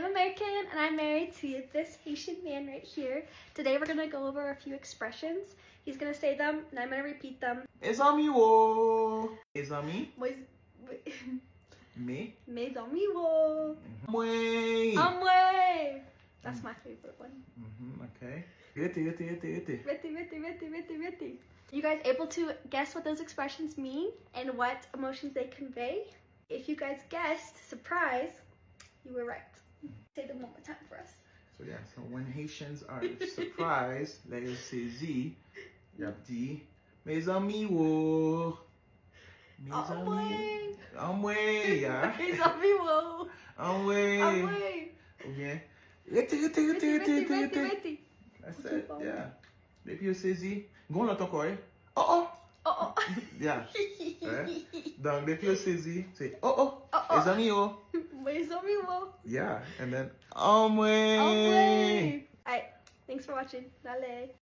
I'm American and I'm married to this Haitian man right here. Today we're gonna go over a few expressions. He's gonna say them and I'm gonna repeat them. Mes amis, wo. Mes amis. Me. Mes amis, wo. Mwe. Amwe. That's my favorite one. Okay. Rete. Reti. You guys able to guess what those expressions mean and what emotions they convey? If you guys guessed, surprise, you were right. Say them one more time for us. So yeah, so when Haitians are surprised, they say Z. You have D. Mes amis, wo. Mes amis. Amwe, yeah. Mes amis, wo. Amwe. Amwe. Okay. Rete. Reti. That's it, yeah. If you say Z, go on encore. Oh. Oh. Yeah. Right? Donc, if you say Z, say oh. Mes amis, wo. Mes amis, wo. Yeah, and then Amwe. Amwe. Alright, thanks for watching. Dale.